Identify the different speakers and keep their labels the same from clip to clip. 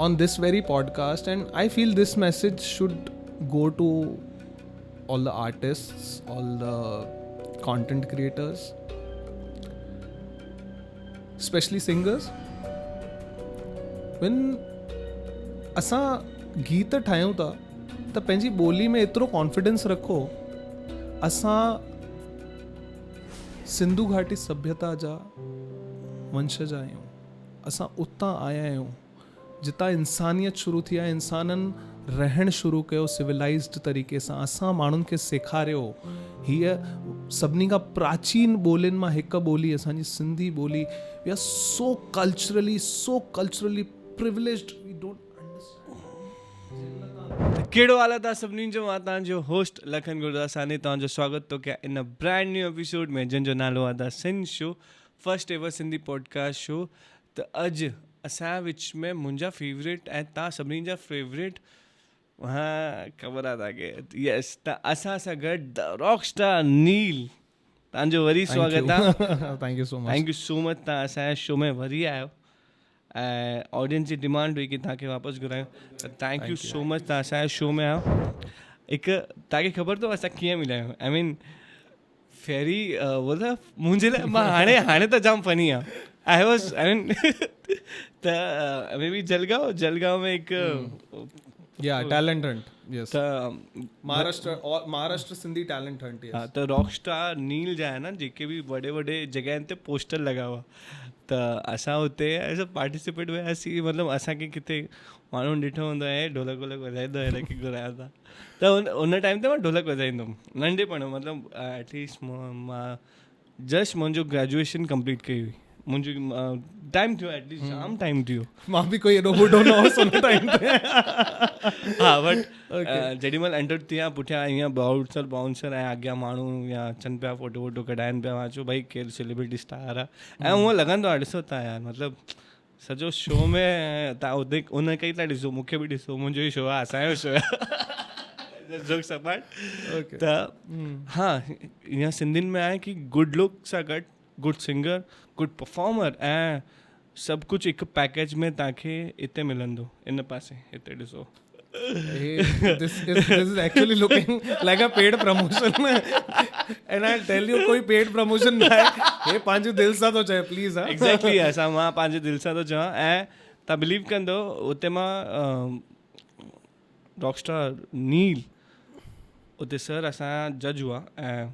Speaker 1: on this very podcast, and I feel this message should go to all the artists, all the content creators, especially singers. when असां गीत ठाहियूं था त पंहिंजी ॿोली में एतिरो कॉन्फिडेंस रखो. असां सिंधु घाटी सभ्यता जा वंशज आहियूं. असां उतां आया आहियूं जितां इंसानियत शुरू थी आहे. इंसाननि रहणु शुरू कयो सिविलाइज़्ड तरीक़े सां. असां माण्हुनि खे सेखारियो. हीअ सभिनी खां प्राचीन ॿोलियुनि मां हिकु ॿोली असांजी सिंधी ॿोली. We are so culturally privileged. We don't
Speaker 2: कहिड़ो हाल आहे तव्हां सभिनीनि जो. मां तव्हांजो होस्ट लखन गुरदासानी तव्हांजो स्वागत थो कयां इन ब्रांड न्यू एपिसोड में, जंहिंजो नालो आहे the Sindh show, first ever Sindhi podcast show. त अॼु असांजे विच में मुंहिंजा फेवरेट ऐं तव्हां सभिनीनि जा फेवरेट, हा ख़बर आहे तव्हांखे, यस, त असां सां गॾु द रॉक स्टार नील. तव्हांजो वरी स्वागत आहे.
Speaker 1: Thank you so much.
Speaker 2: तव्हां असांजे शो में वरी आयो ऐं ऑडियंस जी डिमांड हुई की तव्हांखे वापसि घुरायूं. त थैंक यू सो मच तव्हां असांजे शो में आयो. हिकु तव्हांखे ख़बर अथव असां कीअं मिलिया आहियूं? आई मीन फेरी बोला मुंहिंजे लाइ मां हाणे त जाम फनी आहे. आई मीन त मे बी जलगांव में हिकु
Speaker 1: टैलेंट हंट. यस,
Speaker 2: त
Speaker 1: महाराष्ट्र सिंधी टैलेंट हंट.
Speaker 2: हा, त रॉक स्टार नील जा आहे न, जेके बि वॾे जॻहियुनि ते पोस्टर लॻा हुआ, त असां हुते एज़ अ पार्टिसिपेट वियासीं. मतिलबु असांखे किथे माण्हू ॾिठो हूंदो आहे ढोलक वोलक वॼाईंदो आहे की घुरायो था, त उन टाइम ते मां ढोलक वॼाईंदुमि नंढेपण. मतिलबु एटलीस्ट मां जस्ट मुंहिंजो ग्रेजुएशन कंप्लीट कई हुई. मुंहिंजो टाइम थियो, एटलीस्ट जाम टाइम थियो.
Speaker 1: मां बि कोई एॾो ॿुढो न हुउसि उन टाइम ते.
Speaker 2: हा, बट जेॾीमहिल एंटर थी आहे पुठियां ईअं बाउंसर ऐं अॻियां माण्हू या अचनि पिया, फोटो वोटो कढाइनि पिया. मां चयो भई केरु सेलिब्रिटी स्टार आहे. ऐं हूअं लॻंदो आहे, ॾिसो तव्हां यार, मतिलबु सॼो शो में तव्हां उते उन कई था ॾिसो, मूंखे बि ॾिसो, मुंहिंजो ई शो आहे, असांजो शो आहे. जोक सपाट. त हा, ईअं सिंधियुनि में आहे की गुड लुक सां गॾु गुड सिंगर, गुड परफॉर्मर ऐं सभु कुझु हिकु पैकेज में तव्हांखे हिते मिलंदो. इन पासे हिते ॾिसो.
Speaker 1: This is actually looking like a paid promotion. And I'll tell you, कोई paid promotion न आहे. हे पंहिंजे दिलि सां थो चए, प्लीज़. हा,
Speaker 2: एक्ज़ैक्टली. असां मां पंहिंजे दिलि सां थो चवां. ऐं तव्हां बिलीव कंदो, उते मां रॉकस्टार नील, उते सर असांजा जज हुआ ऐं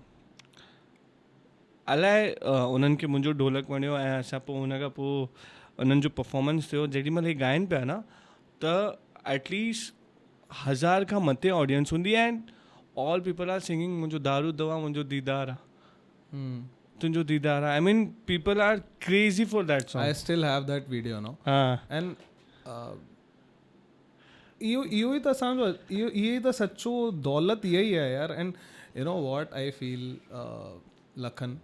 Speaker 2: अलाए उन्हनि खे मुंहिंजो ढोलक वणियो ऐं असां पोइ हुन खां पोइ उन्हनि जो परफॉर्मेंस थियो. जेॾीमहिल हे ॻाइनि पिया न, त एटलीस्ट 1000 खां मथे ऑडियंस हूंदी आहे. And all people are singing मुंहिंजो दारू दवा मुंहिंजो दीदार आहे, तुंहिंजो दीदार आहे. I mean people are crazy for that song.
Speaker 1: I still have that video, no? And इहो ई त असांजो, इहो ई त सचो दौलत इहा ई आहे यार. And you know what I feel, Lakhan,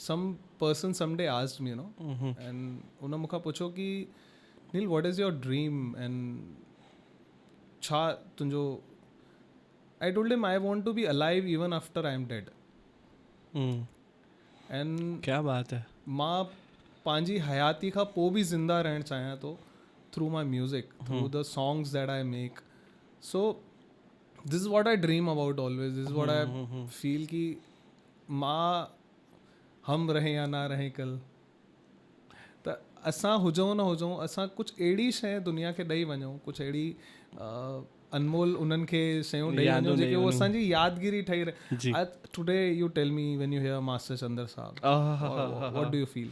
Speaker 1: some person someday asked me, you know, and उन मूंखां पुछो कि नील, what is your dream and छा तुंहिंजो. I told him I want to be alive even after I am dead. And
Speaker 2: क्या बात है.
Speaker 1: मां पंहिंजी हयाती खां पोइ बि ज़िंदा रहणु चाहियां थो through my music, through the songs that I make. So this is what I dream about always. This is what I feel कि मां हम रहें या ना रहें कल, त असां हुजूं न हुजूं, असां कुझु अहिड़ी शइ दुनिया खे ॾेई वञूं, कुझु अहिड़ी अनमोल उन्हनि खे शयूं ॾेई वञूं जेके उहो असांजी यादगिरी ठही रहे. Today you tell me when you hear master Chandra साहब, what do you feel?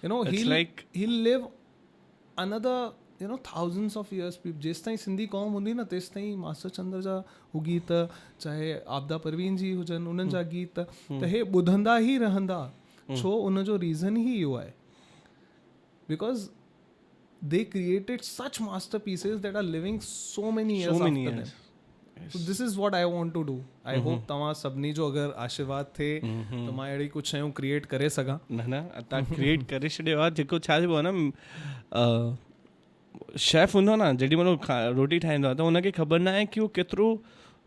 Speaker 1: You know he'll live another, you know, thousands of years. जेसि ताईं सिंधी क़ौम हूंदी न, तेसि ताईं मास्टर चंद्र जा हू गीत, चाहे आपदा परवीन जी हुजनि, उन्हनि जा गीत, त हे ॿुधंदा ई रहंदा. छो? उनजो रीज़न ई इहो आहे, because they created such masterpieces that are living so many years after them. So this is what I want to do. I hope तव्हां सभिनी जो अगरि आशीर्वाद थिए त मां अहिड़ी कुझु शयूं क्रिएट करे सघां.
Speaker 2: न तव्हां क्रिएट करे छॾियो आहे. जेको छा चइबो आहे न, शेफ हूंदो आहे न, जेॾीमहिल रोटी ठाहींदो आहे त हुनखे ख़बर न आहे की उहो केतिरो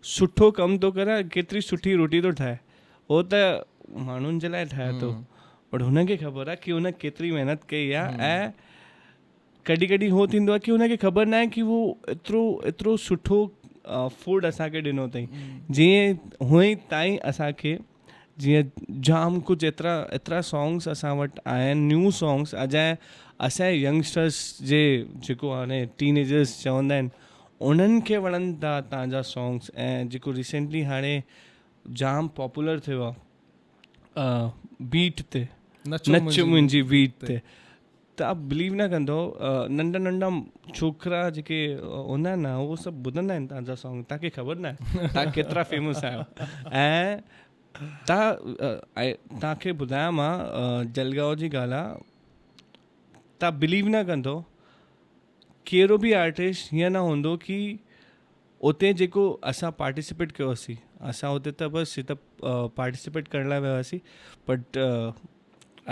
Speaker 2: सुठो कमु थो करे, केतिरी सुठी रोटी थो ठाहे. उहो त माण्हुनि जे लाइ ठाहे थो, बट हुनखे ख़बर आहे की हुन केतिरी महिनत कई आहे ऐं कॾहिं कॾहिं हो थींदो आहे की हुनखे ख़बर न आहे की वो एतिरो सुठो फूड असांखे ॾिनो अथई जीअं हुअं ताईं असांखे जीअं जाम कुझु एतिरा सॉन्ग्स असां वटि आया आहिनि न्यू सॉन्ग्स अॼु असांजे यंगस्टर्स जे जेको हाणे टीनेजर्स चवंदा आहिनि उन्हनि खे वणनि था तव्हांजा सॉन्ग्स ऐं जेको रिसेंटली हाणे जाम पॉपुलर थियो आहे बीट ते नच मुंहिंजी बीट ते तव्हां बिलीव न कंदो नंढा नंढा छोकिरा जेके हूंदा आहिनि न उहो सभु ॿुधंदा आहिनि तव्हांजा सॉन्ग तव्हांखे ख़बर न आहे तव्हां केतिरा फेमस आहियो ऐं तव्हांखे ॿुधायां मां जलगांव जी ॻाल्हि आहे तव्हां बिलीव न कंदो कहिड़ो बि आर्टिस्ट हीअं न हूंदो की उते जेको असां पार्टिसिपेट कयोसीं असां उते त बसि त पार्टिसिपेट करण लाइ वियासीं बट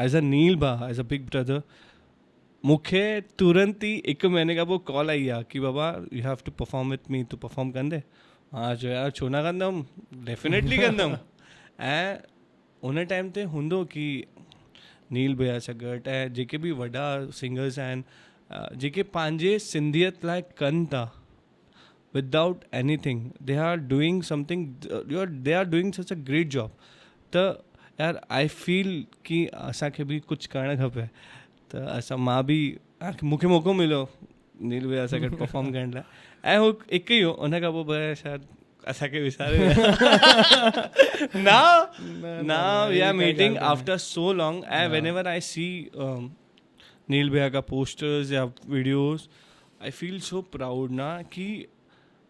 Speaker 2: एज़ अ नील भाउ एज़ अ बिग ब्रदर मूंखे तुरंत ई 1 महीने खां पोइ कॉल आई आहे की बाबा you have to perform with me तू परफॉर्म कंदे हा जो यार छो न कंदुमि डेफिनेटली कंदुमि ऐं उन टाइम ते हूंदो की नील भैया सगट ऐं जेके बि वॾा सिंगर्स आहिनि जेके पंहिंजे सिंधियत लाइ कनि था without anything they are doing something they are doing such a great job त यार आई फील की असांखे बि कुझु करणु खपे त मां बि मूंखे मौक़ो मिलियो नील भैया सां गॾु परफॉर्म करण लाइ ऐं हू हिकु ई हो उन खां पोइ शायदि असांखे विसारे now we are meeting after so long and whenever I see नील भैया का पोस्टर्स या videos I feel so proud ना कि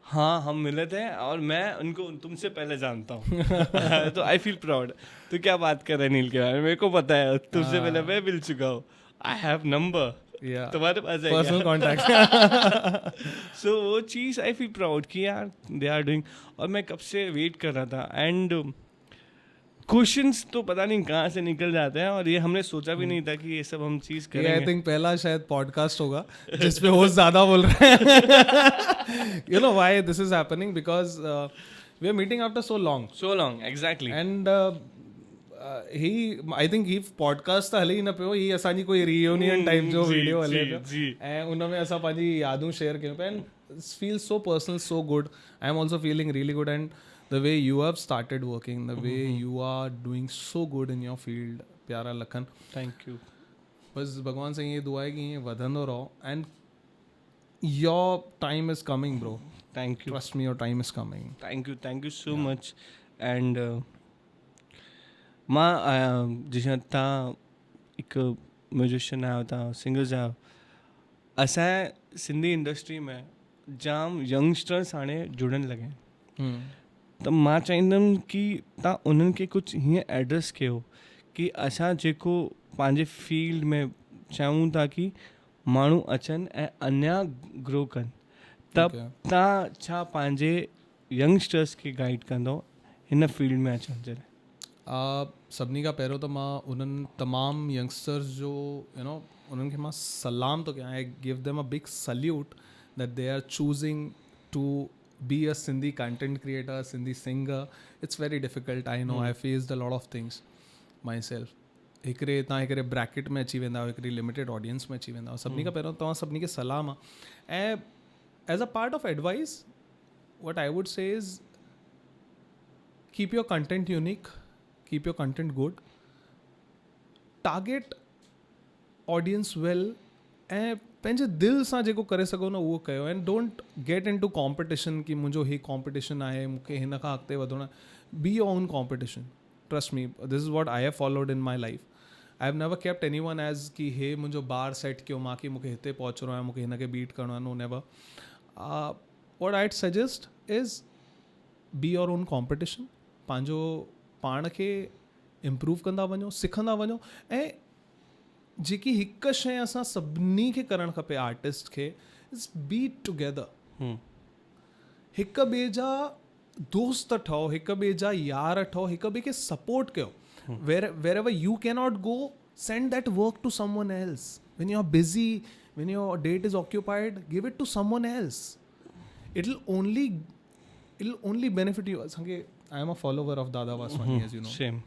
Speaker 2: हाँ हम मिले थे और मैं उनको तुमसे पहले जानता हूँ तो आई फील प्राउड तो क्या बात कर रहे हैं नील के बारे में मेरे को पता है तुमसे पहले मैं मिल चुका हूँ आई हैव नंबर तुम्हारे पास है
Speaker 1: पर्सनल कॉन्टैक्ट
Speaker 2: सो वो चीज़ आई फील प्राउड कि यार दे आर डूइंग और मैं कब से वेट कर रहा था एंड क्वेश्चंस तो पता नहीं कहाँ से निकल जाते हैं और ये हमने सोचा भी नहीं था कि ये सब हम चीज़ करेंगे
Speaker 1: आई थिंक पहला शायद पॉडकास्ट होगा जिसपे होस्ट ज़्यादा बोल रहे हैं you know why this is happening because we are meeting after so long
Speaker 2: exactly
Speaker 1: and ही आई थिंक ही पॉडकास्ट त हले ई न पियो ही असांजी कोई रियूनियन टाइप जो वीडियो हले पियो ऐं उन में असां पंहिंजी यादूं शेयर कयूं पिया and feel so personal so good I am also feeling really good and the way you have started working, the way you are doing so good in your field, प्यारा लखन.
Speaker 2: Thank you.
Speaker 1: बस भगवान से ये दुआ है कि ये वधंदो रहो and your time is coming, bro.
Speaker 2: Thank you.
Speaker 1: Trust me, your time is coming.
Speaker 2: Thank you so much. And मां जिस तव्हां हिकु म्यूजिशियन आहियो तव्हां सिंगर्स आहियो असांजे सिंधी इंडस्ट्री में जाम यंगस्टर्स हाणे जुड़नि लॻा आहिनि त मां चाहींदुमि की तव्हां उन्हनि खे कुझु हीअं एड्रेस कयो की असां जेको पंहिंजे फील्ड में चाहियूं था की माण्हू अचनि ऐं अञा ग्रो कनि त तव्हां छा पंहिंजे यंगस्टर्स खे गाइड कंदो हिन फील्ड में अचण जे लाइ
Speaker 1: सभिनी खां पहिरियों त मां उन्हनि तमामु यंगस्टर्स जो उन्हनि खे मां सलाम थो कयां I give them a big salute that they are choosing to be a Sindhi content creator, Sindhi singer. It's very difficult. I know. I faced a lot of things myself. हिकिड़े bracket में अची वेंदा हिकिड़ी limited audience में अची वेंदा सभिनी खां पहिरियों तव्हां सभिनी खे सलाम आहे ऐं as a part of advice वट I would say is keep your content unique keep your content good target audience well ऐं पंहिंजे दिलि सां जेको करे सघो न उहो कयो and don't get into competition की मुंहिंजो ही कॉम्पिटिशन आहे मूंखे हिन खां अॻिते वधणो आहे B your own competition trust me this is what I have followed in my life I have never kept any one as की हे मुंहिंजो बार सेट कयो मां की मूंखे हिते पहुचणो आहे मूंखे हिन खे बीट करिणो आहे no never what I suggest is be your own competition पंहिंजो पाण खे इम्प्रूव कंदा वञो सिखंदा वञो ऐं जेकी हिकु शइ असां सभिनी खे करणु खपे आर्टिस्ट खे इज़ बी टुगेदर हिक ॿिए जा दोस्त ठहो हिक ॿिए जा यार ठहो हिक ॿिए खे सपोर्ट कयो wherever you can not go send that work to someone else when you are busy when your date is occupied give it to someone else it will only benefit you असांखे I am a follower of Dada Vaswani as you know
Speaker 2: same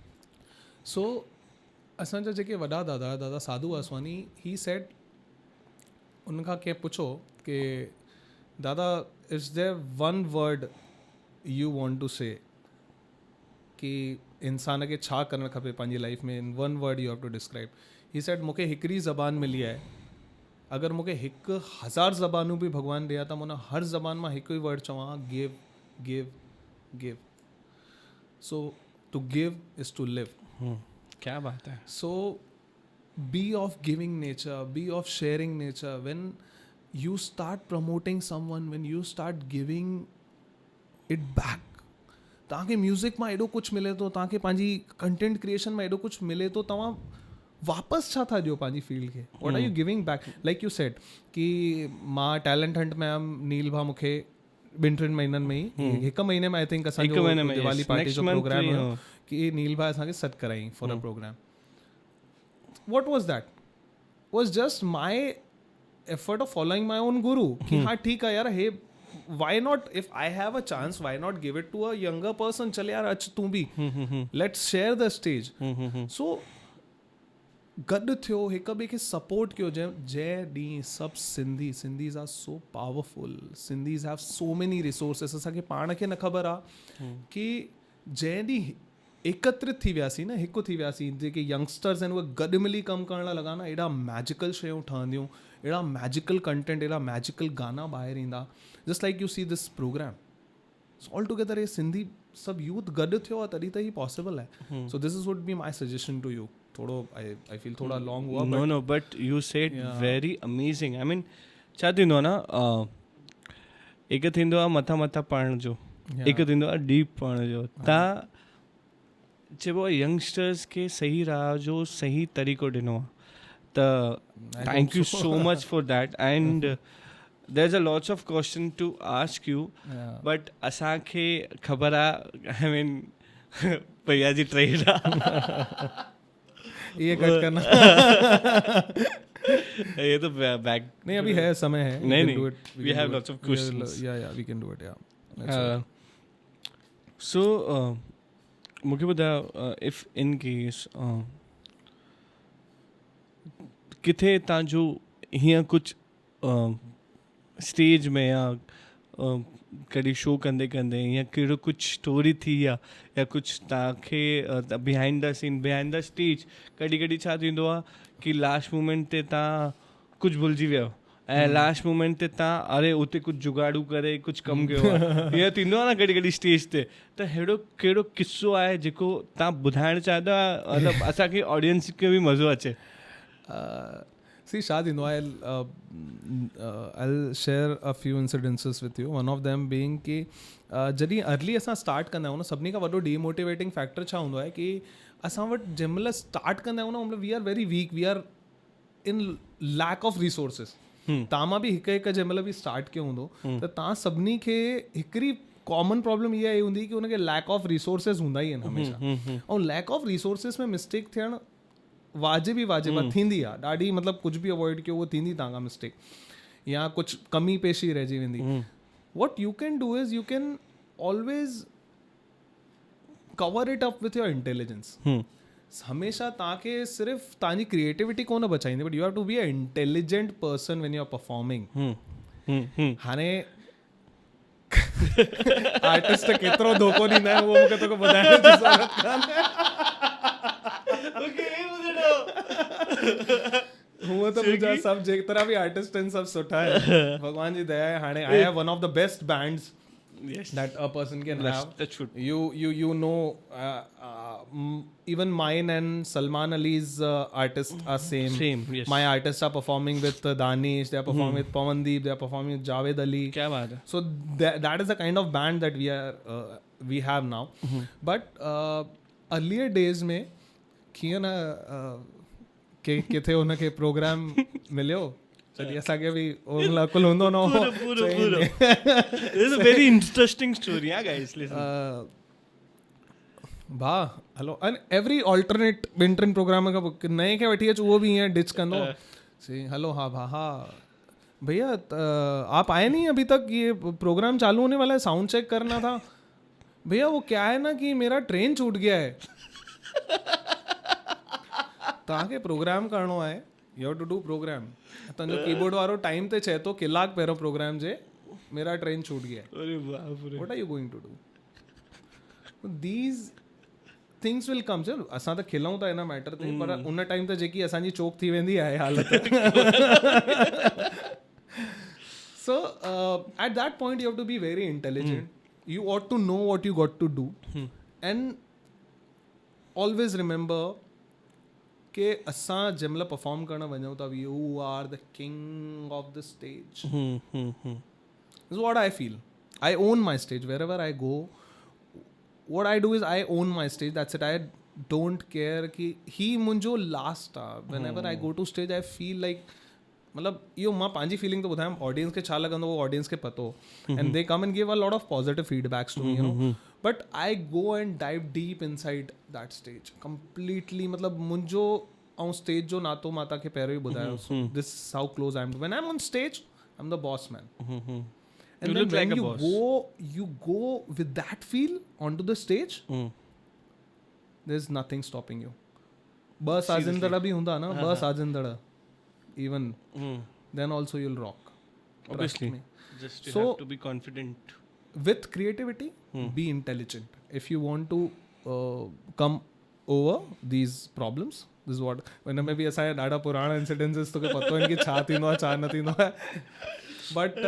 Speaker 1: so असांजा जेके वॾा दादा साधू Vaswani he said, उनखां कंहिं पुछो कि दादा is there one word you want to say कि इंसान खे छा करणु खपे पंहिंजी लाइफ में, in one word you have to describe. He said मूंखे हिकिड़ी ज़बान मिली आहे, अगरि मूंखे 1000 ज़बानूं बि भॻवानु ॾिया त मां हर ज़बान मां हिकु ई वर्ड चवां, give give give. So to give is to live.
Speaker 2: क्या बात है.
Speaker 1: So be of giving nature, be of sharing nature. When you start promoting someone, when you start giving it back, तव्हांखे म्यूज़िक मां एॾो कुझु मिले थो, तव्हांखे पंहिंजी कंटेंट क्रिएशन में एॾो कुझु मिले थो, तव्हां वापसि छा था ॾियो पंहिंजी फील्ड खे. What are you giving back? Like you said कि मां टैलेंट हंट में आयमि, नील भा मूंखे 2-3 महीननि में ई, हिकु महीने में आई थिंक असांजो दिवाली पार्टी जो प्रोग्राम हुयो कि नील भाई असांखे सॾु कराई for a programme. What was that? Was just my effort of following my own guru कि हाँ ठीक है यार, hey why not, if I have a chance why not give it to a younger person. चल यार अच तूं बि, let's share the stage. So गॾु थियो, हिक ॿिए खे सपोर्ट कयो. जंहिं ॾींहुं सभु Sindhis are so powerful, Sindhis have so many resources. असांखे पाण खे न ख़बर आहे कि जंहिं ॾींहुं एकत्रित थी वियासीं न, हिकु थी वियासीं, जेके यंगस्टर्स आहिनि उहे गॾु मिली कमु करण लाइ लॻा न, एॾा मैजिकल शयूं ठहंदियूं, एॾा मैजिकल कंटेंट, एॾा मैजिकल गाना ॿाहिरि ईंदा. Just like you see this programme, all together ये सिंधी सभु यूथ गॾु थियो आहे तॾहिं त ही पॉसिबल आहे. So this is would be my suggestion to you. थोड़ो आई फील थोड़ा लॉन्ग हुआ.
Speaker 2: No but you said very amazing. I mean छा थींदो आहे न, हिकु थींदो आहे मथां पढ़ण जो, हिकु थींदो आहे डीप पढ़ण जो. तव्हां चइबो आहे यंगस्टर्स खे सही राह जो सही तरीक़ो ॾिनो आहे, त thank you so much for that. And there is a lots of question to ask you, but असांखे ख़बर आहे, आई मीन भैया जी ट्रेड आहे,
Speaker 1: ये कट करना.
Speaker 2: ये तो बैक
Speaker 1: नहीं, अभी है, समय है.
Speaker 2: नहीं, we have lots of questions.
Speaker 1: Yeah, we can do it. Yeah.
Speaker 2: So मूंखे ॿुधायो, इफ इन केस किथे तव्हांजो हीअं कुझु स्टेज में या कॾहिं शो कंदे या कहिड़ो कुझु स्टोरी थी आहे या कुझु तव्हांखे behind the scene, behind the stage, कॾहिं छा थींदो आहे कि लास्ट मोमेंट ते तव्हां कुझु भुलिजी वियो ऐं लास्ट मोमेंट ते तव्हां अरे उते कुझु जुगाड़ू करे कुझु कमु कयो आहे, हीअं थींदो आहे न कॾहिं स्टेज ते. त अहिड़ो कहिड़ो किस्सो आहे जेको तव्हां ॿुधाइणु चाहींदा, मतिलबु असांखे ऑडियंस खे बि मज़ो अचे?
Speaker 1: See, छा थींदो आहे, I'll share a few incidences with you. One of them being कि जॾहिं अर्ली असां स्टार्ट कंदा आहियूं न, सभिनी खां वॾो डीमोटिवेटिंग फैक्टर छा हूंदो आहे कि असां वटि जंहिं महिल स्टार्ट कंदा आहियूं न, मतिलबु we are very weak, we are in lack of resources. तव्हां मां बि हिकु जंहिं महिल बि स्टार्ट कयो हूंदो त तव्हां सभिनी खे हिकिड़ी कॉमन प्रॉब्लम इहा ई हूंदी कि हुनखे लैक ऑफ रिसोर्सिस हूंदा ई आहिनि हमेशह. ऐं लैक ऑफ रिसोर्सिस में मिस्टेक थियणु वाजिबी थींदी आहे ॾाढी. मतिलबु कुझु बि अवॉइड कयो, उहो थींदी तव्हां खां मिस्टेक, या कुझु कमी पेशी रहिजी वेंदी. What you can do is you can always cover it up with your intelligence. हमेशा तव्हांखे सिर्फ़ु तव्हांजी क्रिएटिविटी कोन बचाईंदी, but you have to be a intelligent person when you are performing. हाणे आर्टिस्ट केतिरो धोखो ॾींदा आहिनि उहो मूंखे तोखे ॿुधाइण जी ज़रूरत कान्हे. हूअं त मुंहिंजा सभु जेतिरा बि आर्टिस्ट आहिनि सभु सुठा आहिनि, भॻवान जी दया आहे. हाणे I have one of the best bands that a person can have.
Speaker 2: That should.
Speaker 1: You know, even mine and Salman Ali's artists are same.
Speaker 2: Yes.
Speaker 1: My artists are performing with Danish, they are performing with Pawandeep, they are performing with Javed Ali.
Speaker 2: क्या बात है.
Speaker 1: So that is the kind of band that we have now. But earlier days में कीअं न किथे हुनखे programme मिलियो, चलिए असांखे बि कुल हूंदो न हो.
Speaker 2: This is a very interesting story, yeah guys, listen.
Speaker 1: भाउ hello, and every alternate 2-3 programme खां नए खे वठी अचु उहो बि ईअं डिच कंदो. सही, हेलो, हाँ भा, हाँ भैया आप आए नहीं अभी तक, ये प्रोग्राम चालू होने वाला है, साउंड चेक करना था. भैया वो क्या है ना कि मेरा ट्रेन छूट गया है. तव्हांखे प्रोग्राम करिणो आहे, you have to do programme. तव्हांजो कीबोर्ड वारो टाइम ते चए थो कलाक पहिरियों प्रोग्राम जे मेरा ट्रेन छूट गया है.
Speaker 2: अरे बाप रे.
Speaker 1: What are you going to do? These things will come. चलो असां त खिलऊं था हिन मैटर ते, पर उन टाइम ते जेकी असांजी चोक थी वेंदी आहे हालत. So at that point you have to be very intelligent. You ought to know what you got to do. And always remember कि असां जंहिंमहिल परफॉर्म करण वञूं था, you are the king of the stage. This is what I feel. I own my stage. Wherever I go, what I do is I own my stage. That's it. I don't care कि ही मुंहिंजो last आहे. Whenever I go to stage, I feel like मतलब इहो मां पंहिंजी feeling थो ॿुधायां, audience खे छा लॻंदो उहो ऑडियंस खे पतो. And they come and give a lot of positive feedbacks to me, you know. But I go and dive deep inside that stage completely. मतलब मुंहिंजो ऐं स्टेज जो नातो मां तव्हांखे पहिरियों ई ॿुधायो. This how close I am. When I am on stage I am the boss man. And then when you go with that feel onto the stage, there's nothing stopping you. बस आजिंदड़ा भी हुंदा ना, बस आजिंदड़ा. Even then also you'll rock.
Speaker 2: Obviously. Just you
Speaker 1: So,
Speaker 2: have to be confident.
Speaker 1: With creativity, be intelligent. If you want to come over these problems, this is what when मैं भी असांजा ॾाढा पुराणा incidences तोखे पतो आहिनि कि छा थींदो आहे छा न थींदो आहे. But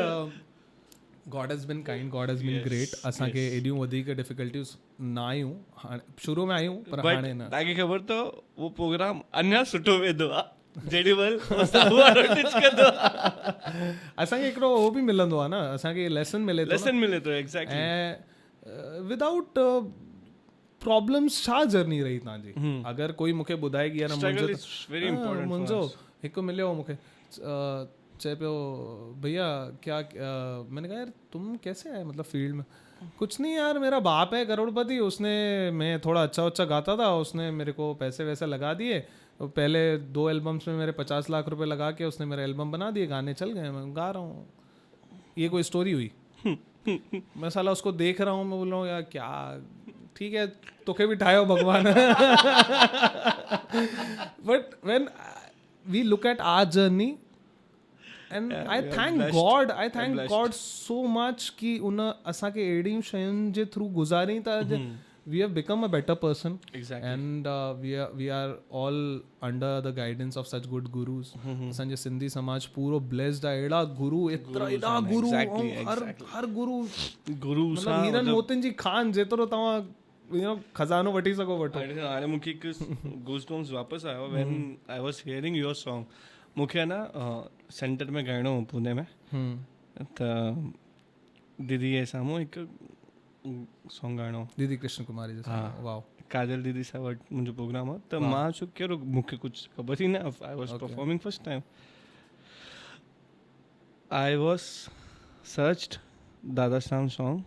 Speaker 1: God has been kind, God has been great. असांखे एॾियूं वधीक डिफिकल्टियूं न आयूं. शुरू में आयूं पर हाणे न.
Speaker 2: तव्हांखे ख़बर तो वो प्रोग्राम अञा सुठो वेंदो आहे जेॾी महिल साम्हूं वारो टिच कंदो आहे.
Speaker 1: असांखे हिकिड़ो उहो बि मिलंदो आहे न, असांखे लेसन मिले
Speaker 2: थो. एक्ज़ैक्टली.
Speaker 1: ऐं विदाउट प्रॉब्लम्स छा जर्नी रही तव्हांजी. अगरि कोई मूंखे ॿुधाए की यार मुंहिंजो हिकु मिलियो मूंखे चाहे पियो भैया क्या मैंने कहा यार तुम कैसे आए मतलब फील्ड में. कुछ नहीं यार, मेरा बाप है करोड़पति, उसने मैं थोड़ा अच्छा गाता था, उसने मेरे को पैसे वैसे लगा दिए. पहले 2 एल्बम्स में मेरे 50 लाख रुपए लगा के उसने मेरा एल्बम बना दिए, गाने चल गए, मैं गा रहा हूँ. ये कोई स्टोरी हुई. मैं साला उसको देख रहा हूँ, मैं बोल रहा हूँ यार क्या ठीक है तोखे भी ठायो भगवान. But when we look at our journey and I thank God so much कि उन असांखे अहिड़ियूं शयुनि जे थ्रू गुज़ारी था. We have become a better person.
Speaker 2: Exactly.
Speaker 1: And we are all under the guidance of such good gurus. असांजे सिंधी समाज पूरो blessed आहे. अहिड़ा गुरु, एॾा गुरु, हर गुरु मतलब हीरन मोतिन जी खान जेतिरो तव्हां खज़ानो वठी सघो वठो.
Speaker 2: हाणे मूंखे हिकु गूज़बम्स वापसि आयो when I was hearing your song. मूंखे आहे न सेंटर में ॻाइणो हो पुणे में, त दीदी जे साम्हूं हिकु सॉन्ग ॻाइणो. दीदी कृष्ण कुमारी जो. हा, वाओ. काजल दीदी सां वटि मुंहिंजो प्रोग्राम हो. त मां छो कहिड़ो मूंखे कुझु ख़बर ई न. I was performing first time. I was searched दादा साम song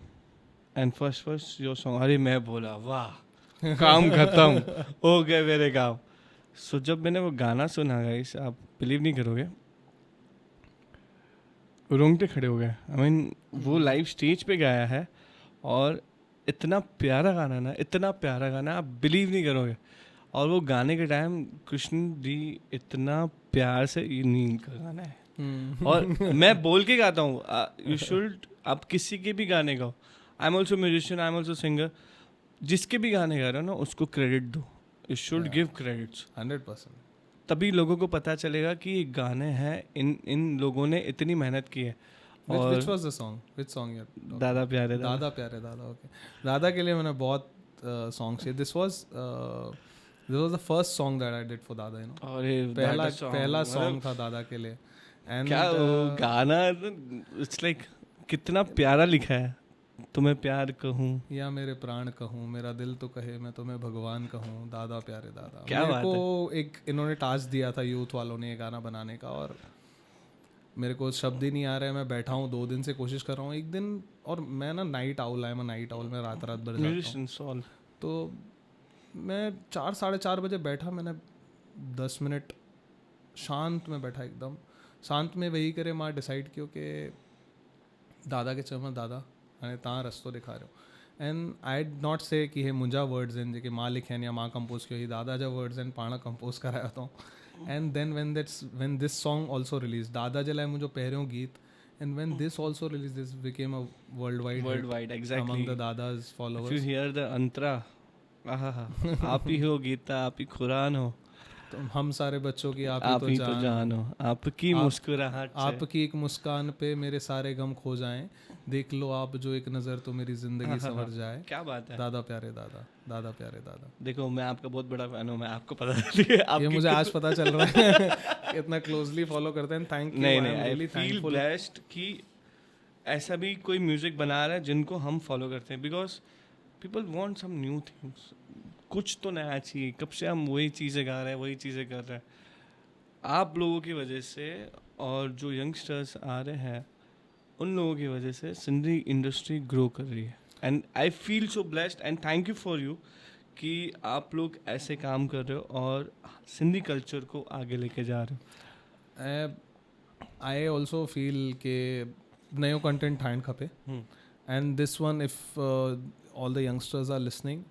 Speaker 2: and first your song. अरे मैं बोला वाह काम खत्म हो गए मेरे काम. सो जब मैंने वो गाना सुना गाइस, आप बिलीव नहीं करोगे, रोंगटे खड़े हो गए. आई मीन वो लाइव स्टेज पे गाया है और इतना प्यारा गाना ना, इतना प्यारा गाना, आप बिलीव नहीं करोगे. और वो गाने के टाइम कृष्ण दी इतना प्यार से, ये नींद का गाना है और मैं बोल के गाता हूँ. यू शुड, आप किसी के भी गाने गाओ. I am also musician, I am also singer. जिसके भी गाने गा रहे हो ना उसको क्रेडिट दो. You should give credits 100%. तभी लोगों को पता चलेगा कि ये गाने हैं, इन लोगों ने इतनी मेहनत की है. और which was the song? Which song you? दादा प्यारे दादा. Okay. दादा के लिए मैंने बहुत songs किए. This was the first song that I did for दादा, you know. और पहला song था दादा के लिए. And क्या गाना, it's like कितना प्यारा लिखा है. तुम्हें प्यार कहूँ या मेरे प्राण कहूँ, मेरा दिल तो कहे मैं तुम्हें भगवान कहूँ, दादा प्यारे दादा. क्या मेरे को एक इन्होंने टास्क दिया था यूथ वालों ने ये गाना बनाने का, और मेरे को शब्द ही नहीं आ रहे हैं. मैं बैठा हूँ 2 दिन से कोशिश कर रहा हूँ. एक दिन, और मैं ना नाइट आउल में रात भर जाता हूँ. तो मैं 4-4:30 बजे बैठा. मैंने 10 मिनट शांत में बैठा, एकदम शांत में वेही करे मां डिसाइड कियो कि दादा के चवण दादा हाणे तव्हां रस्तो ॾेखारियो.
Speaker 1: एंड आई नॉट से कि हे मुंहिंजा वर्ड्स आहिनि जेके मां लिखिया आहिनि या मां कंपोज़ कयो, ही दादा जा वर्ड्स आहिनि, पाण कंपोज़ करायो अथऊं. And then when this song also released, दादा जे लाइ मुंहिंजो पहिरियों गीत, and when this also released, this became a worldwide hit
Speaker 2: exactly
Speaker 1: among the Dada's
Speaker 2: if
Speaker 1: followers.
Speaker 2: you hear the अंतरा आप ही हो गीता, आप ही कुरान हो,
Speaker 1: तो हम सारे बच्चों की आप
Speaker 2: आप
Speaker 1: ही
Speaker 2: ही
Speaker 1: तो
Speaker 2: तो जान हो, आपकी मुस्कुराहट से
Speaker 1: आपकी एक मुस्कान पे मेरे सारे गम खो जाएं, देख लो आप जो एक नज़र तो मेरी जिंदगी संवर जाए.
Speaker 2: क्या बात है.
Speaker 1: दादा प्यारे दादा, दादा प्यारे दादा.
Speaker 2: देखो मैं आपका बहुत बड़ा फैन हूँ, मैं आपको पता है
Speaker 1: ये मुझे आज पता चल रहा है इतना क्लोजली फॉलो करते हैं. Thank you.
Speaker 2: नहीं आई फील ब्लेस्ड कि ऐसा भी कोई म्यूजिक बना रहा है जिनको हम फॉलो करते हैं, because people want some new things. कुछ तो नया चाहिए. कब से हम वही चीज़ें गा रहे हैं, वही चीज़ें कर रहे हैं. आप लोगों की वजह से और जो यंगस्टर्स आ रहे हैं उन लोगों की वजह से सिंधी इंडस्ट्री ग्रो कर रही है. And I feel so blessed and thank you for you कि आप लोग ऐसे काम कर रहे हो और सिंधी कल्चर को आगे लेके जा रहे हो.
Speaker 1: आई ऑल्सो फील के नयो कंटेंट ठाहिणु खपे. And this one if all the youngsters are listening,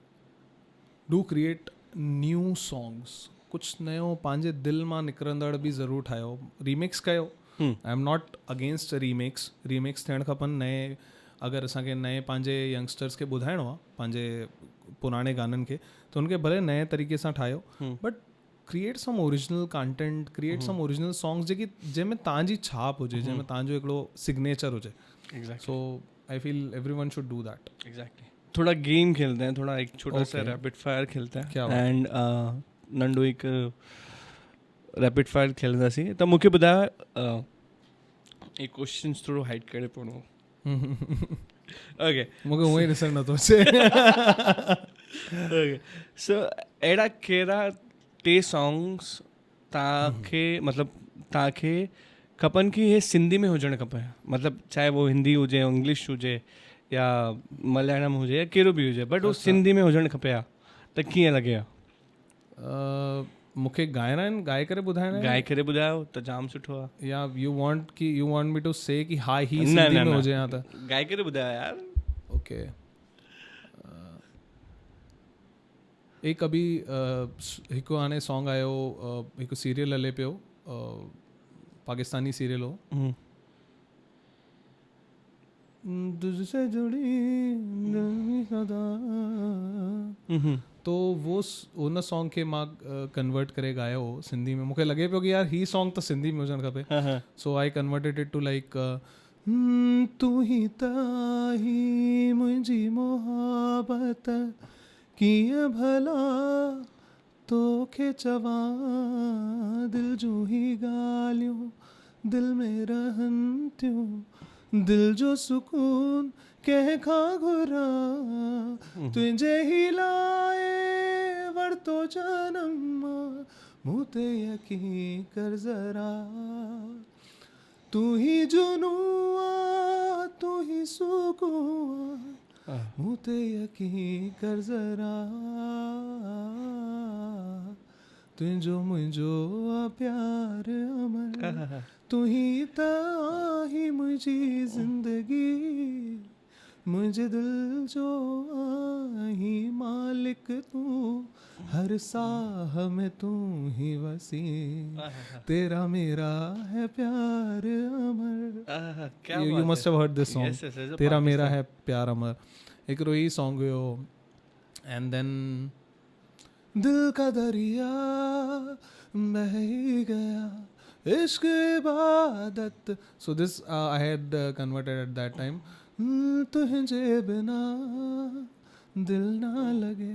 Speaker 1: do create new songs. कुछ नयो पंहिंजे दिलि मां निकिरंदड़ बि ज़रूरु ठाहियो. रीमिक्स कयो. I am not against remix. Remix थियणु खपनि. नए अगरि असांखे नए पंहिंजे यंगस्टर्स खे ॿुधाइणो आहे पंहिंजे पुराणे गाननि खे, त उनखे भले नए तरीक़े सां ठाहियो, but create some original content, create some original songs जेकी जंहिंमें तव्हांजी छाप हुजे, जंहिंमें तव्हांजो हिकिड़ो सिग्नेचर हुजे. So I feel everyone should do that.
Speaker 2: Exactly. थोड़ा गेम खेलते हैं, थोड़ा एक छोटा सा रैपिड फायर खेलते हैं. एंड नंढो हिकु रैपिड फायर खेलंदासीं. त मूंखे ॿुधायो एक क्वेश्चन थोड़ो हाइड करे पवणो. ओके,
Speaker 1: मूंखे हूअं ई ॾिसणु नथो अचे.
Speaker 2: ओके, सो अहिड़ा कहिड़ा टे सॉन्ग्स तव्हांखे मतिलबु तव्हांखे खपनि कि हे सिंधी में हुजणु खपे. मतिलबु चाहे वो हिंदी हुजे, इंग्लिश हुजे या मलयालम हुजे या कहिड़ो बि हुजे, बट वो सिंधी में हुजणु खपे हा. त कीअं लॻे हा?
Speaker 1: मूंखे ॻाइणा आहिनि, ॻाए करे ॿुधाइणा आहिनि.
Speaker 2: ॻाए करे ॿुधायो त जाम सुठो आहे.
Speaker 1: या you want me to say कि हा ही सिंधी में हुजे या त
Speaker 2: ॻाए करे ॿुधायो यार.
Speaker 1: ओके. एक अभी हिकु हाणे सॉन्ग आयो, हिकु सीरियल हले पियो, पाकिस्तानी सीरियल हो, तुझसे जुड़ी सदा. तो वो उन सॉन्ग खे मां कन्वर्ट करे ॻायो हो सिंधी में. मूंखे लॻे पियो कि यार ही सॉन्ग त सिंधी में हुजणु खपे. So I converted it to like तू ही त ही मुंहिंजी मोहबत, कीअं भला तोखे चवां, दिल जूं ही ॻाल्हियूं दिल में रहनि थियूं, दिल जो सुकून कंहिंखां घुरां, तुंहिंजे ही लाइ वरितो जनम, मूं ते यकीन कर ज़रा, तू ही जुनूं आ, तू ही सुकून, मूं ते यकीन कर ज़रा, तुंहिंजो मुंहिंजो प्यार अमर, तू ही त आहीं मुंहिंजी ज़िंदगी, मुंहिंजे दिल जो आहीं मालिक तू, हर साह में तू ही वसी, तेरा मेरा है प्यार अमर. You must have heard this song. तेरा मेरा है प्यार अमर हिकिड़ो ही सॉन्ग हुयो. एंड देन दिल का दरिया बह ही गया, इश्क इबादत. So this I had converted at that time. तुझे बिना दिल ना लगे,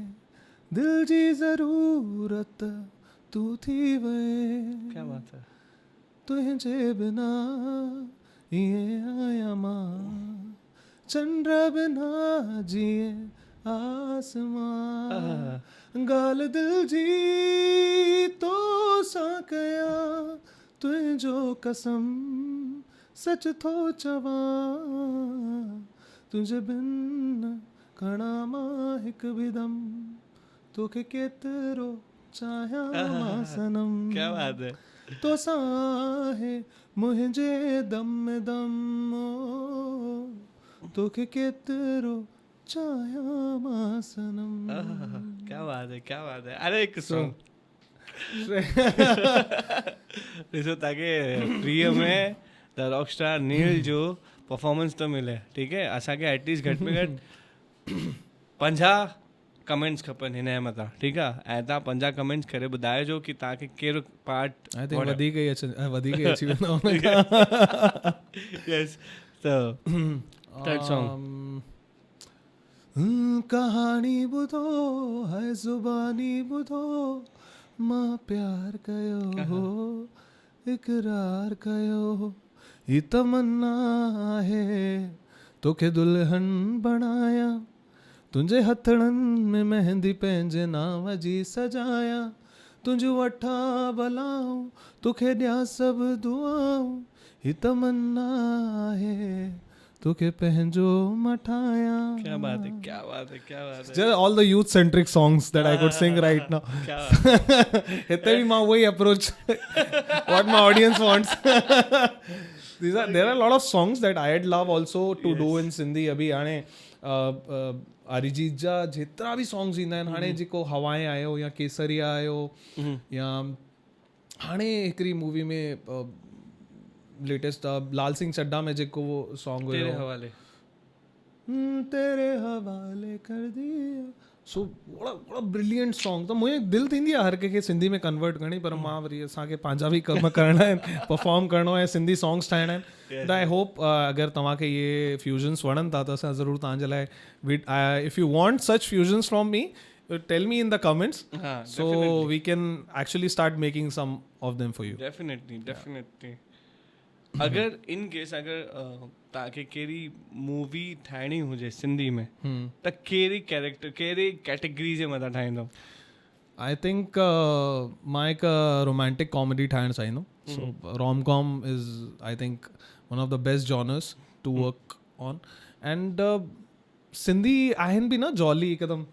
Speaker 1: दिल जी ज़रूरत तू थी वे.
Speaker 2: क्या बात है.
Speaker 1: तुझे बिना ये आया मां, चंद्र बिना जिए आसमां, गाल दिल जी तो सा कया, तुझो कसम सच थो चवां, तुझे बिन खणा मां हिकु बि दम, तोखे केतिरो चाहियां सनम.
Speaker 2: क्या बात है.
Speaker 1: तो साहे मुंहिंजे दम दम, तोखे केतिरो चाया मां सनम.
Speaker 2: क्या बात है. अरे एक सॉन्ग ॾिसो तव्हांखे प्रिय में द रॉक स्टार नील जो परफॉर्मेंस तो मिले, ठीक है. असांखे एटलीस्ट घटि में घटि 50 कमेंट्स खपनि हिन जे मथां, ठीकु आहे. ऐं तव्हां 50 कमेंट्स करे ॿुधाइजो की तव्हांखे कहिड़ो पार्ट.
Speaker 1: आई थिंक वधीक ई अची वेंदो हुन खां.
Speaker 2: यस. दैट सॉन्ग
Speaker 1: कहानी ॿुधो है ज़ुबानी ॿुधो मां प्यार कयो हो इक़रार कयो हो ही तमन्ना आहे तोखे दुल्हन बणाया तुंहिंजे हथड़नि में मेहंदी पंहिंजे नाम जी सजाया तुंहिंजूं वठां भलाऊं तोखे ॾियां सभु दुआऊं ही तमन्ना आहे तोखे पंहिंजो मठाया.
Speaker 2: क्या बात है, क्या बात है, क्या बात है.
Speaker 1: Just all the youth centric songs that I could sing right now.
Speaker 2: क्या बात है.
Speaker 1: हिते भी मां वही approach what my audience wants. There are a lot of songs that I'd love also to do in Sindhi. अभी हाणे अरिजीत जा जेतिरा बि सॉन्ग्स ईंदा आहिनि हाणे जेको हवाएं आयो या केसरिया आयो या हाणे हिकिड़ी मूवी में लेटेस्ट लाल सिंह चड्ढा में जेको वो सॉन्ग हुयो तेरे हवाले कर दिया. सो वड़ा ब्रिलियंट सॉन्ग. त मुंहिंजी दिलि थींदी आहे हर कंहिंखे सिंधी में कन्वर्ट करणी, पर मां वरी असांखे पंहिंजा बि कम करणा आहिनि, परफॉर्म करिणो आहे, सिंधी सॉन्ग्स ठाहिणा आहिनि. त आई होप अगरि तव्हांखे इहे फ्यूजन्स वणनि था त असां ज़रूरु तव्हांजे लाइ if you want such fusions from me tell me in the comments so we can actually start making some of them for you.
Speaker 2: Definitely. अगर इन केस अगर तव्हांखे कहिड़ी मूवी ठाहिणी हुजे सिंधी में त कहिड़ी कैरेक्टर कहिड़ी कैटेगरी जे मथां ठाहींदो?
Speaker 1: आई थिंक मां हिकु रोमांटिक कॉमेडी ठाहिणु चाहींदुमि. So rom com is I think one of the best genres to work on. And Sindhi आहिनि बि न जॉली हिकदमि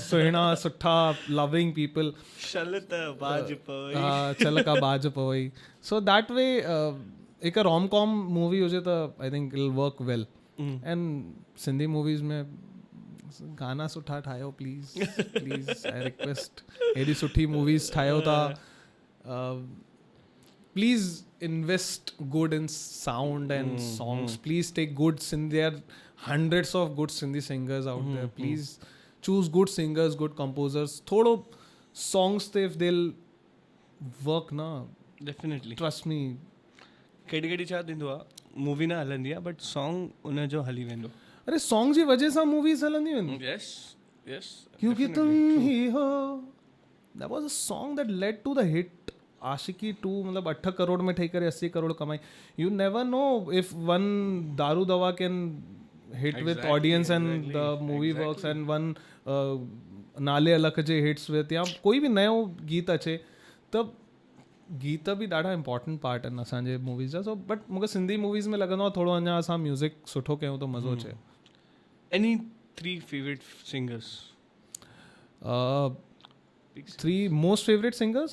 Speaker 1: सुहिणा सुठा लविंग पीपल.
Speaker 2: चल
Speaker 1: का बाज पवई. सो दैट वे हिकु रोम कॉम मूवी हुजे त I think it will work well. And Sindhi movies में गाना सुठा ठाहियो प्लीज़ आई रिक्वेस्ट. एॾी सुठी मूवीज़ ठाहियो था, please invest good in sound and songs. Please take good Sindhi. There are hundreds of good Sindhi singers out there. Please choose good singers, good composers. Thodo songs te if they'll work na.
Speaker 2: Definitely.
Speaker 1: Trust me.
Speaker 2: कहिड़ी छा थींदो आहे movie न हलंदी आहे but song उन जो हली वेंदो.
Speaker 1: अरे सॉन्ग जी वजह सां मूवीज़ हलंदी आहिनि.
Speaker 2: यस
Speaker 1: क्योंकि तुम ही हो. That was a song that led to the hit आशिकी 2. मतलब 8 करोड़ में ठही करे 80 करोड़ कमाई. You never know if one दारू दवा can hit with audience and the movie works and one नाले अलख जे हिट्स विथ या कोई बि नयो गीत अचे त गीत बि ॾाढा इम्पॉर्टेंट पार्ट आहिनि असांजे मूवीज़ जा. सो बट मूंखे सिंधी मूवीज़ में लॻंदो आहे थोरो अञा असां म्यूज़िक सुठो कयूं त मज़ो अचे.
Speaker 2: Any 3 favourite singers?
Speaker 1: 3 most favorite singers?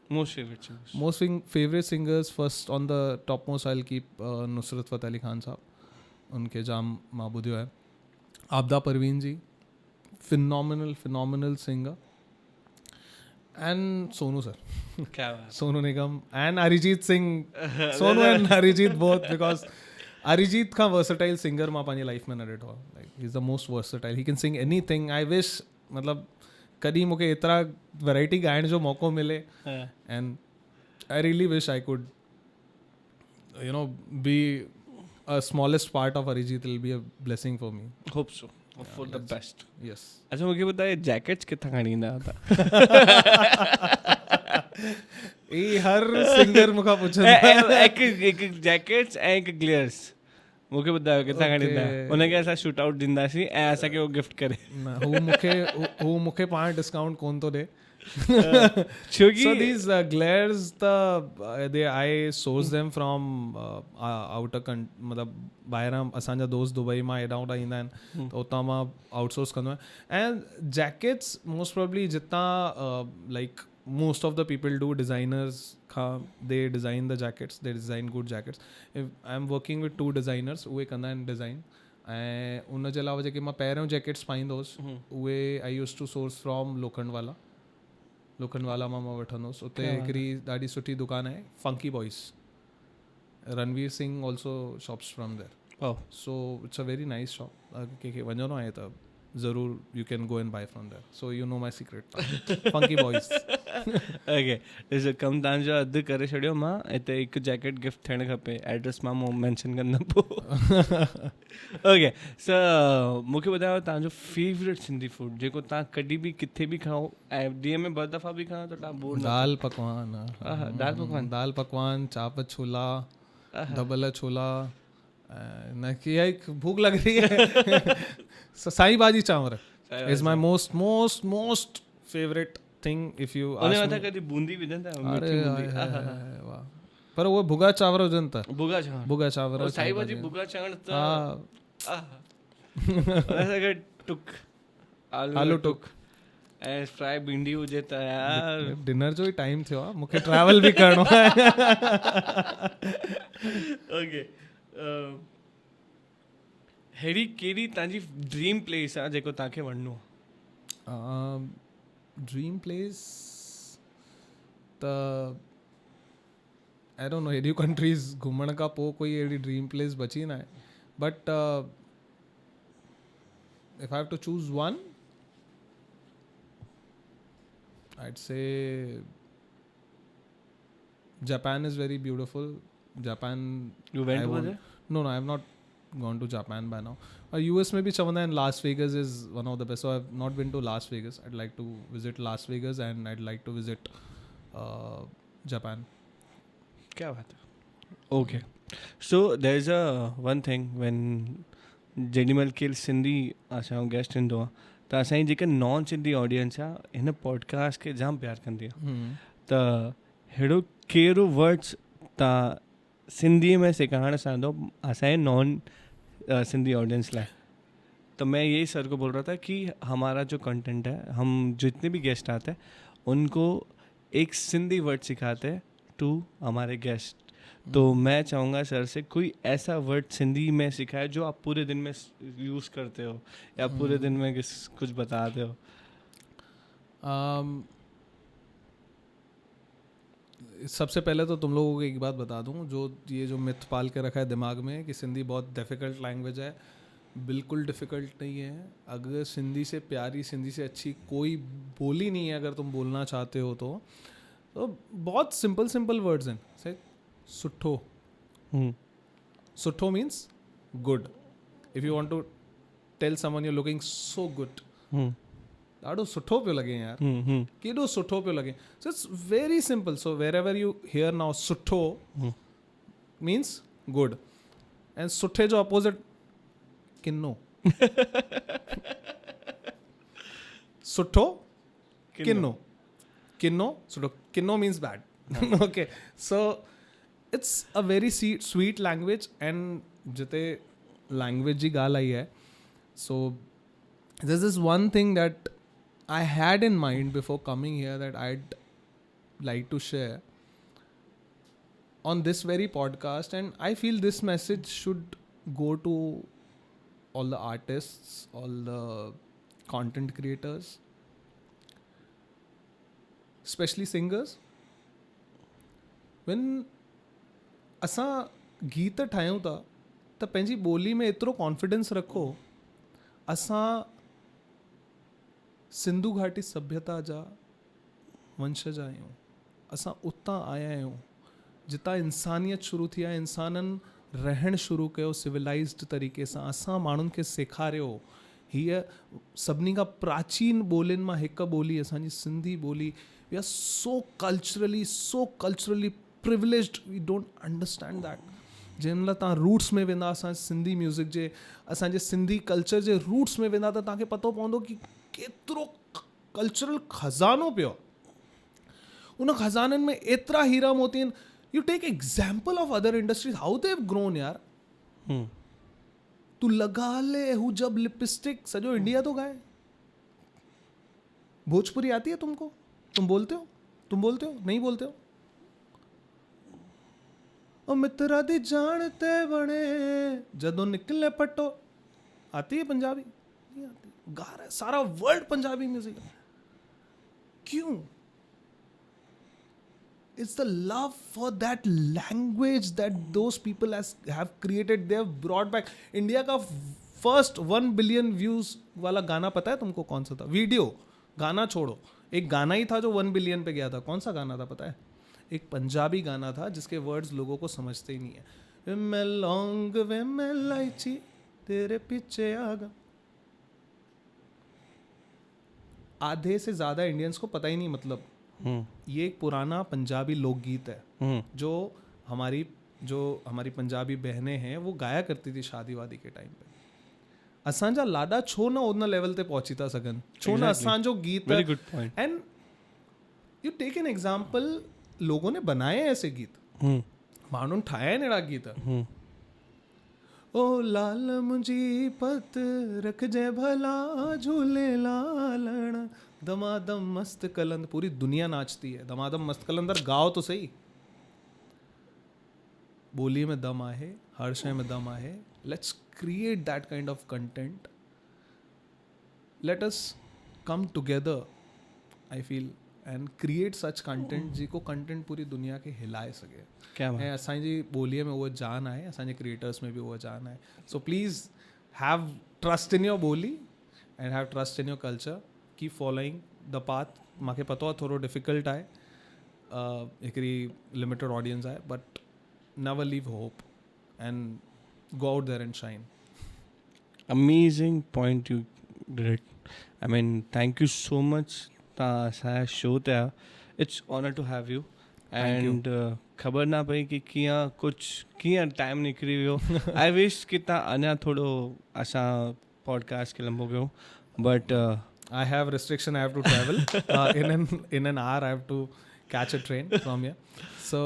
Speaker 2: Most
Speaker 1: favorite singers, first on the topmost I'll keep Nusrat Fateh Ali Khan साहब. उनके जाम मां ॿुधियो आहे. आपदा Parveen ji, phenomenal singer. And Sonu sir. Sonu Nigam and Arijit Singh. Sonu and Arijit both, because Arijit का versatile singer मां पंहिंजी life में न ॾिठो आहे. Like he's the most versatile. He can sing anything. I wish मतलब कॾहिं मूंखे एतिरा वैरायटी ॻाइण जो मौक़ो मिले. And I really wish I could be a smallest part of Arijit. Will be a blessing for me.
Speaker 2: Hope so. Hope for the best.
Speaker 1: Yes.
Speaker 2: अच्छा मुझे बताइए जैकेट्स कितना खरीदा था?
Speaker 1: ये हर सिंगर मुझे पूछना
Speaker 2: एक जैकेट्स एक ग्लेयर्स मुझे बताओ कितना खरीदा. उन्हें क्या ऐसा शूट आउट दिंदा सी ऐसा कि वो गिफ्ट करे.
Speaker 1: हूँ मुझे 5 डिस्काउंट कौन तो दे. So these glares I source them from outer मतलब ॿाहिरां असांजा दोस्त दुबई मां हेॾा होॾा ईंदा आहिनि त उतां मां आउटसोर्स कंदो आहियां. एंड जैकेट्स मोस्ट प्रोबेबली जितां like most of the people do, designers they design the jackets, they design good jackets. If I'm working with 2 designers उहे कंदा आहिनि डिज़ाइन. ऐं उन जे अलावा जेके मां पहिरियों जैकेट्स पाईंदो हुउसि उहे I use to source from Lokhandwala मां वठंदो हुउसि. उते हिकिड़ी ॾाढी सुठी दुकानु आहे funky boys. Ranveer Singh also shops from there. So it's a very nice shop. कंहिंखे वञिणो आहे त ज़रूरु you can go and buy from there. So you know my secret funky boys.
Speaker 2: Okay ॾिसो कमु तव्हांजो अधु करे छॾियो. मां हिते हिकु जैकेट गिफ्ट थियणु खपे. एड्रेस मां मैंशन कंदमि पोइ. ओके सो मूंखे ॿुधायो तव्हांजो फेवरेट सिंधी फूड जेको तव्हां कॾहिं बि किथे बि खाओ ऐं ॾींहं में 2 दफ़ा बि खाओ त तव्हां बोर न. दाल पकवान, चाप छोला,
Speaker 1: डबल छोला. न कि भूख लग रही है. साई भाजी चांवर is my most favourite thing. If you
Speaker 2: कॾहिं बूंदी विझंदा
Speaker 1: वाह. पर उहे भुगा चांवर हुजनि त भुगा चांवर
Speaker 2: साई भाजी भुगा चांवर टुक आलू टुक ऐं फ्राई भिंडी हुजे त यार
Speaker 1: डिनर जो ई टाइम थियो आहे. मूंखे ट्रैवल बि करिणो आहे.
Speaker 2: ओके अहिड़ी कहिड़ी तव्हांजी ड्रीम प्लेस आहे जेको तव्हांखे वञिणो आहे?
Speaker 1: ड्रीम प्लेस त आई डोंट नो. हेॾियूं कंट्रीज़ घुमण खां पोइ कोई अहिड़ी ड्रीम प्लेस बची न आहे. But if I have to choose one I'd say Japan is very beautiful. Japan.
Speaker 2: You went over there?
Speaker 1: No, I have not gone to Japan by now. US में भी चवंदा आहिनि Las Vegas is one of the best. So I've not been to Las Vegas. I'd like to visit Las Vegas and I'd like to visit Japan.
Speaker 2: क्या बात है. Okay. So there's one thing when जेॾीमहिल केरु सिंधी असांजो guest ईंदो आहे त असांजी जेका नॉन सिंधी ऑडियंस आहे हिन पॉडकास्ट खे जाम प्यारु कंदी आहे. त अहिड़ो कहिड़ो वर्ड्स तव्हां सिंधीअ में सेखारणु चाहींदो असांजे नॉन सिंधी ऑडियंस लाइ? तो मैं यही सर को बोल रहा था कि हमारा जो कंटेंट है हम जितने भी गेस्ट आते हैं उनको एक सिंधी वर्ड सिखाते हैं टू हमारे गेस्ट. तो मैं चाहूँगा सर से कोई ऐसा वर्ड सिंधी में सिखाए जो आप पूरे दिन में यूज़ करते हो या पूरे दिन में कुछ बताते हो.
Speaker 1: सबसे पहले तो तुम लोगों को एक बात बता दूं, जो मिथ पाल के रखा है दिमाग में कि सिंधी बहुत डिफ़िकल्ट लैंग्वेज है, बिल्कुल डिफ़िकल्ट नहीं है. अगर सिंधी से प्यारी, सिंधी से अच्छी कोई बोली नहीं है अगर तुम बोलना चाहते हो तो बहुत सिंपल वर्ड्स हैं. से सुठो. सुठो means good. If you want to tell someone you looking so good, ॾाढो सुठो पियो लॻे यार, केॾो सुठो पियो लॻे. So it's very simple. So wherever you hear now सुठो मीन्स गुड. एंड सुठे जो अपोजिट किन्नो. सुठो किन्नो. किन्नो सुठो. किन्नो means bad. Okay, so it's a very sweet language. and जिते language जी ॻाल्हि आई है, so there's this one thing that I had in mind before coming here that I'd like to share on this very podcast, and I feel this message should go to all the artists, all the content creators, especially singers. when असां गीत ठाहियूं था त पंहिंजी ॿोली में एतिरो confidence रखो. असां सिंधु घाटी सभ्यता जा वंशज आहियूं. असां उतां आया आहियूं जितां इंसानियत शुरू थी आहे. इंसाननि रहणु शुरू कयो सिविलाइज़्ड तरीक़े सां. असां माण्हुनि खे सेखारियो. हीअ सभिनी खां प्राचीन ॿोलियुनि मां हिकु ॿोली असांजी सिंधी ॿोली. We are so culturally privileged. We don't understand that. जंहिंमहिल तव्हां रूट्स में वेंदा, असां सिंधी म्यूज़िक जे, असांजे सिंधी कल्चर जे रूट्स में वेंदा त तव्हांखे पतो पवंदो कि केतिरो कल्चरल खज़ानो पियो. उन खज़ाननि में एतिरा हीरा मोती आहिनि. You take example of other industries, how they have grown यार. तू लगा ले हूँ जब लिपस्टिक, सॼो इंडिया तो गाए. भोजपुरी आती है तुमको? तुम बोलते हो? नहीं बोलते हो? ओ मित्रा दी जान ते बने जदों निकले पटो. आती है पंजाबी? नहीं आती. गा रहा है, सारा वर्ल्ड पंजाबी म्यूजिक. क्यों? It's the love for that language that those people have created. They have brought back. India का first 1 billion views वाला गाना पता है तुमको कौन सा था? वीडियो, गाना छोड़ो, एक गाना ही था जो 1 बिलियन पे गया था. कौन सा गाना था पता है? एक पंजाबी गाना था जिसके वर्ड्स लोगों को समझते ही नहीं है. वे मैं लौंग वे मैं इलायची तेरे पीछे आ गया. आधे से ज़्यादा इंडियंस को पता ही नहीं. मतलब ये एक पुराना पंजाबी लोकगीत है जो हमारी पंजाबी बहनें हैं वो गाया करती थी शादी वादी के टाइम पे. असांजा लाडा छो न उन लेवल ते पहुंची था सघन. छो न असांजो गीत.
Speaker 2: Very good point.
Speaker 1: And you take an example, लोगों ने बनाए हैं ऐसे गीत, माण्हुनि ठाहिया आहिनि अहिड़ा गीत. ओ लाल मुंहिंजी पत रखजे भला झूले लालण दमादम मस्त कलंद. पूरी दुनिया नाचती है दमादम मस्त कलंदर. गाओ तो सही. बोली में दम आहे, हर शय में दम आहे. Let's create that kind of content. Let us come together I feel and create such content जेको कंटेंट पूरी दुनिया खे हिलाए सघे.
Speaker 2: क्या
Speaker 1: ऐं असांजी ॿोलीअ में उहा जान आहे, असांजे क्रिएटर्स में बि उहा जान आहे. So please have trust in your ॿोली and have trust in your culture. Keep following the path. मूंखे पतो आहे थोरो डिफ़िकल्ट आहे, हिकिड़ी लिमिटेड ऑडियंस आहे, but never leave hope and go out there and shine.
Speaker 2: Amazing point you did. I mean, thank you so much. तव्हां show ते आयो. It's honor to have you. And ख़बर ना पई कि कीअं टाइम निकिरी वियो. आई विश कि तव्हां अञा थोरो असां पॉडकास्ट खे लंबो कयूं, but
Speaker 1: I have restriction. I have to travel in an hour. I have to catch a train from here. So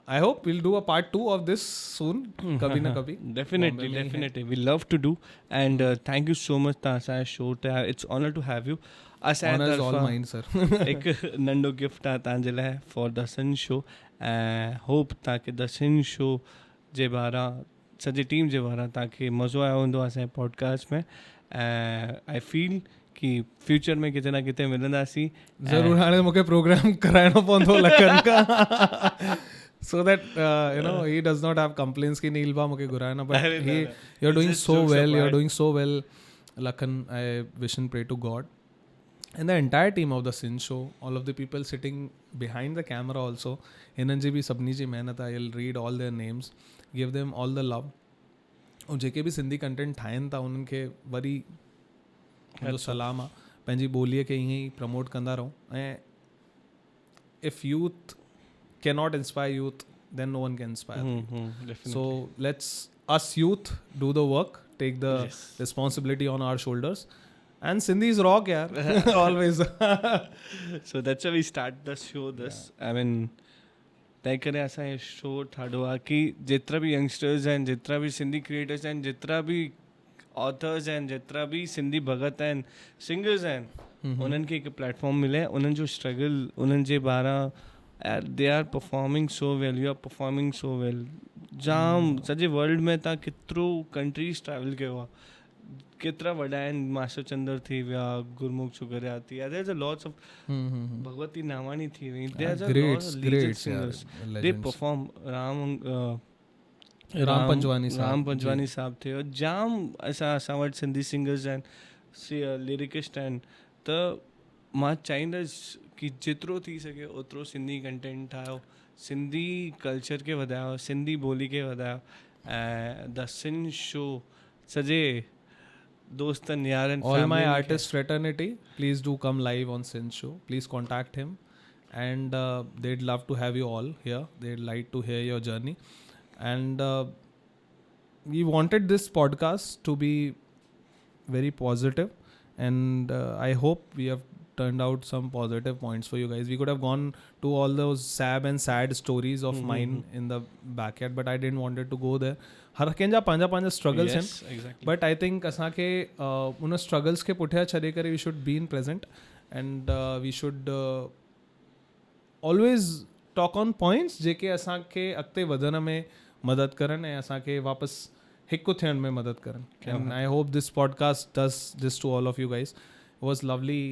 Speaker 1: I hope we'll do a part 2 of this soon. Kabhi na kabhi.
Speaker 2: Definitely. We love to do. And thank you so much तव्हां असांजे show ते आयो. It's honor to have you.
Speaker 1: Honor is all mine, sir.
Speaker 2: हिकु नंढो gift आहे तव्हांजे लाइ for the sun show. ऐं होप तव्हांखे द सन शो जे बारा सॼी टीम जे बारा तव्हांखे मज़ो आयो हूंदो असांजे पॉडकास्ट में. ऐं आई फील कि फ्यूचर में किथे ना किथे मिलंदासीं.
Speaker 1: ज़रूरु. हाणे मूंखे प्रोग्राम कराइणो पवंदो लखन खां. So that he does not have complaints कि नीलबा मुझे घुराना. But you're doing so well. You're doing so well, Lakhan. I wish and pray to God and the entire team of the Sin Show, all of the people sitting behind the camera also. हिननि जी बि सभिनी जी महिनत आहे. I'll read all their names, give them all the love. ऐं जेके बि Sindhi content ठाहिनि था उन्हनि खे worry मुंहिंजो सलाम आहे. पंहिंजी ॿोलीअ खे ईअं ई प्रमोट कंदा रहो. ऐं if youth cannot inspire youth, then no one can inspire. So let's us youth do the work, take the responsibility on our shoulders, and Sindhi is rock, yaar. Always.
Speaker 2: So that's why we start the show this. I mean, तंहिं करे असां इहो show ठाहियो आहे कि जेतिरा बि youngsters आहिनि, जेतिरा बि सिंधी क्रिएटर्स आहिनि, जेतिरा बि ऑथर्स आहिनि, जेतिरा बि सिंधी भगत आहिनि, सिंगर्स आहिनि, उन्हनि खे हिकु प्लेटफॉर्म मिले. उन्हनि जो स्ट्रगल, उन्हनि जे बारा they are performing so well. You are performing so well. जाम सॼे वर्ल्ड में तव्हां केतिरो कंट्रीज़ ट्रैवल कयो आहे. केतिरा वॾा आहिनि. मास्टर चंदर थी विया, गुरमुख छुगरिया थी विया. There's a lots of Bhagwati नावानी थी वई. There's a lot of legend singers. They perform. Ram Panjwani साहब थे. जाम असां वटि सिंधी सिंगर्स आहिनि, लिरिकिस्ट आहिनि. त मां चाहींदुसि कि जेतिरो थी सघे ओतिरो सिंधी कंटेंट ठाहियो, सिंधी कल्चर खे वधायो, सिंधी ॿोली खे वधायो. ऐं द सिन शो सॼे दोस्तनि यारनि,
Speaker 1: all my artist fraternity, please do come live on Sin Show. Please contact him and they'd love to have you all here. They'd like to hear your journey. And we wanted this podcast to be very positive, and I hope we have turned out some positive points for you guys. We could have gone to all those sad stories of mine in the backyard, but I didn't wanted to go there. हर कंहिंजा पंहिंजा पंहिंजा struggles आहिनि. But I think असांखे उन struggles खे पुठियां छॾे करे we should be in present, and we should always talk on points जेके असांखे अॻिते वधण में मदद करनि ऐं असांखे वापसि हिकु थियण में मदद करनि. And I hope this podcast does this to all of you guys. It was lovely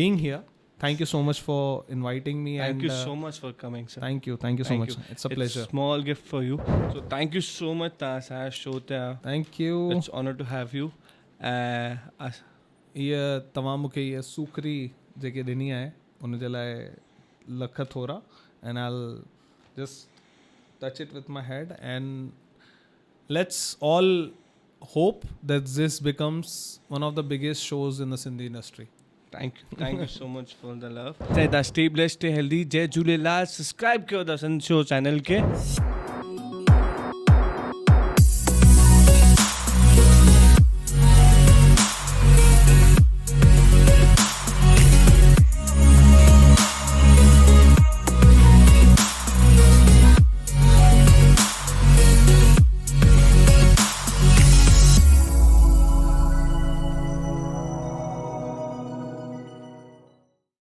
Speaker 1: being here. Thank you so much for inviting me.
Speaker 2: Thank
Speaker 1: and
Speaker 2: you so much for coming, sir.
Speaker 1: Thank you so
Speaker 2: Thank
Speaker 1: much.
Speaker 2: you.
Speaker 1: It's a pleasure.
Speaker 2: Small gift for you. So thank you so much तव्हां असांजो show ते आहियो.
Speaker 1: Thank you.
Speaker 2: It's honor to have you.
Speaker 1: इहा तव्हां मूंखे इहा सूखरी जेके ॾिनी आहे उन जे लाइ लख थोरा. And I'll just touch it with my head and let's all hope that this becomes one of the biggest shows in the Sindhi industry.
Speaker 2: Thank you so much for the love. Stay blessed, stay healthy. जय Jhulelal. Subscribe कयो the sun show channel के.